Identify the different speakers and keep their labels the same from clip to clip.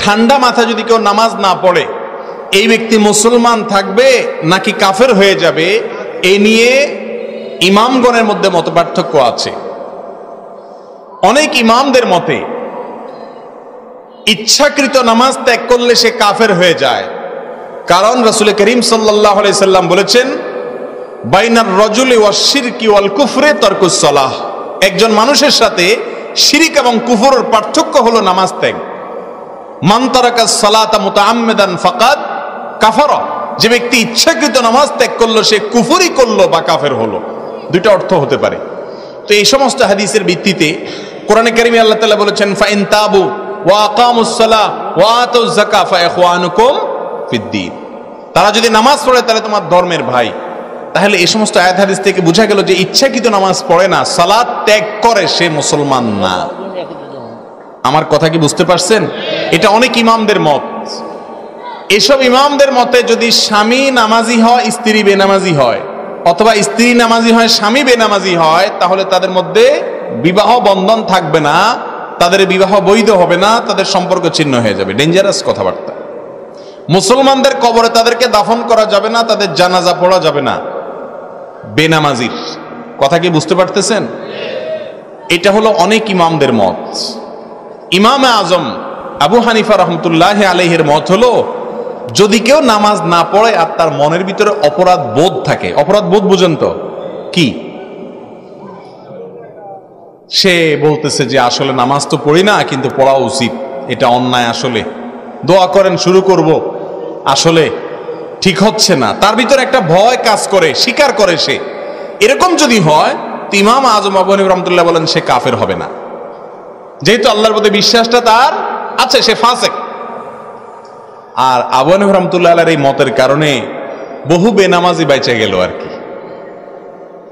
Speaker 1: ঠান্ডা মাথা যদি কেউ নামাজ না পড়ে এই ব্যক্তি মুসলমান থাকবে নাকি কাফের হয়ে যাবে, এই নিয়ে ইমামগণের মধ্যে মতপার্থক্য আছে। অনেক ইমামদের মতে ইচ্ছাকৃত নামাজ ত্যাগ করলে সে কাফের হয়ে যায়, কারণ রাসূল করিম সাল্লাল্লাহু আলাইহি সাল্লাম বলেছেন, বাইনার রজুলি ওয়াশ শিরকি ওয়াল কুফরি তারকুস সালাহ, একজন মানুষের সাথে শিরিক এবং কুফরের পার্থক্য হলো নামাজ ত্যাগ। মান তারাকাস সালাতা মুতাআম্মিদান ফাকাদ কাফারা, যে ব্যক্তি ইচ্ছাকৃত নামাজ ত্যাগ করলো সে কুফরি করলো বা কাফের হলো। দুইটা অর্থ হতে পারে। তো এই সমস্ত হাদিসের ভিত্তিতে কোরআনে কারিমে আল্লাহ তাআলা বলেছেন, ফাইন তাবু ওয়া আকামুস সালাহ ওয়া আতুজ যাকাত ফাইখওয়ানুকুম ফিদ্দীন, তারা যদি নামাজ পড়ে তাহলে তোমার ধর্মের ভাই। তাহলে এই সমস্ত আয়াত হাদিস থেকে বোঝা গেল যে ইচ্ছাকৃত নামাজ পড়ে না, সালাত ত্যাগ করে সে মুসলমান না। আমার কথা কি বুঝতে পারছেন? এটা অনেক ইমামদের মত। এসব ইমামদের মতে যদি স্বামী নামাজি হয় স্ত্রী বেনামাজি হয়, অথবা স্ত্রী নামাজি হয় স্বামী বেনামাজি হয়, তাহলে তাদের মধ্যে বিবাহ বন্ধন থাকবে না, তাদের বিবাহ বৈধ হবে না, তাদের সম্পর্ক ছিন্ন হয়ে যাবে। ডেঞ্জারাস কথাবার্তা। মুসলমানদের কবরে তাদেরকে দাফন করা যাবে না, তাদের জানাজা পড়া যাবে না বেনামাজির। কথা কি বুঝতে পারতেছেন? এটা হলো অনেক ইমামদের মত। ইমাম আজম আবু হানিফা রহমতুল্লাহ আলাইহির মত হলো, যদি কেউ নামাজ না পড়ে আর তার মনের ভিতরে অপরাধ বোধ থাকে, অপরাধ বোধ বুঝেন তো কি, সে বলতেছে যে আসলে নামাজ তো পড়ি না কিন্তু পড়া উচিত, এটা অন্যায়, আসলে দোয়া করেন শুরু করব, আসলে ঠিক হচ্ছে না, তার ভিতরে একটা ভয় কাজ করে, স্বীকার করে সে, এরকম যদি হয় তো ইমাম আজম আবু হানিফা রহমতুল্লাহ বলেন সে কাফের হবে না, যেহেতু আল্লাহর প্রতি বিশ্বাসটা তার আছে, সে ফাসেক। আর আবু হানিফা রহমতুল্লাহ আলাইহির এই মতের কারণে বহু বেনামাজি বেঁচে গেল আর কি।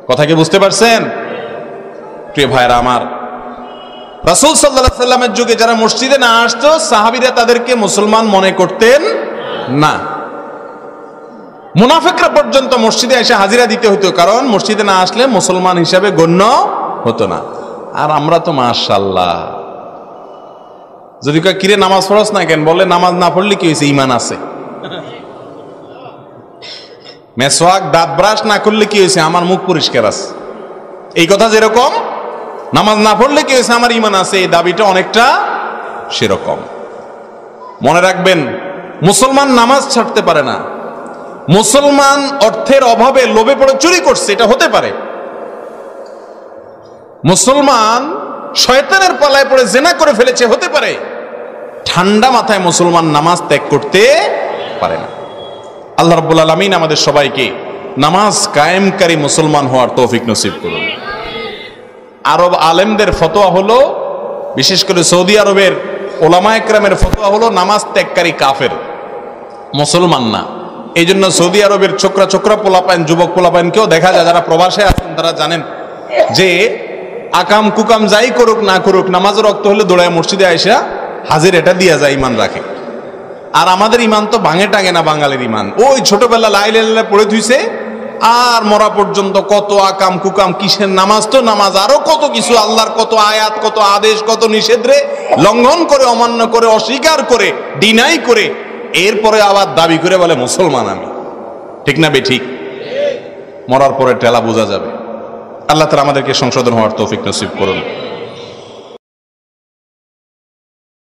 Speaker 1: কথা কি বুঝতে পারছেন? প্রিয় ভাইরা আমার, রাসূল সাল্লাল্লাহু আলাইহি সাল্লামের যুগে যারা মসজিদে না আসতো সাহাবীরা তাদেরকে মুসলমান মনে করতেন না। মুনাফিকরা পর্যন্ত মসজিদে এসে হাজিরা দিতে হতো, কারণ মসজিদে না আসলে মুসলমান হিসাবে গণ্য হতো না। আর আমরা তো মাশাআল্লাহ, যদি কয় কিরে নামাজ পড়ছ না কেন, বলে নামাজ না পড়লে কি হয়েছে, ঈমান আছে। মেসওয়াক দাঁত ব্রাশ না করলে কি হয়েছে, আমার মুখ পরিষ্কার আছে। এই কথা যেরকম নামাজ না পড়লে কি হয়েছে, আমার ঈমান আছে, এই দাবিটা অনেকটা সেরকম। মনে রাখবেন, মুসলমান নামাজ ছাড়তে পারে না। মুসলমান অর্থের অভাবে লোভে পড়ে চুরি করছে, এটা হতে পারে। মুসলমান শয়তানের পালায় পড়ে জিনা করে ফেলেছে, হতে পারে। ঠান্ডা মাথায় মুসলমান নামাজ ত্যাগ করতে পারে না। আল্লাহ রাব্বুল আলামিন আমাদের সবাইকে নামাজ কায়েমকারী মুসলমান হওয়ার তৌফিক নসিব করুন। আরব আলেমদের ফতোয়া হলো, বিশেষ করে সৌদি আরবের ওলামায়ে কেরামের ফতোয়া হলো, নামাজ ত্যাগকারী কাফের, মুসলমান না। এই জন্য সৌদি আরবের ছোকরা ছোকরা পোলাপাইন, যুবক পোলাপাইনকেও দেখা যায়, যারা প্রবাসে আছেন তারা জানেন যে আকাম কুকাম যাই করুক না করুক, নামাজের রক্ত হলে দৌড়ায় মসজিদে আইসা হাজির এটা দিয়া যায়, ইমান রাখে। আর আমাদের ইমান তো ভাঙে টাঙে না, বাঙালির ইমান ওই ছোটবেলা লাই লাই পড়ে ধুইছে, আর মরা পর্যন্ত কত আকাম কুকাম, কিসের নামাজ তো নামাজ, আরো কত কিছু, আল্লাহর কত আয়াত, কত আদেশ, কত নিষেধরে লঙ্ঘন করে, অমান্য করে, অস্বীকার করে, ডিনাই করে, এরপরে আবার দাবি করে বলে মুসলমান আমি। ঠিক না বে ঠিক? মরার পরে টেলা বোঝা যাবে। আল্লাহ তাআলা আমাদেরকে সংশোধন হওয়ার তৌফিক নসিব করুন।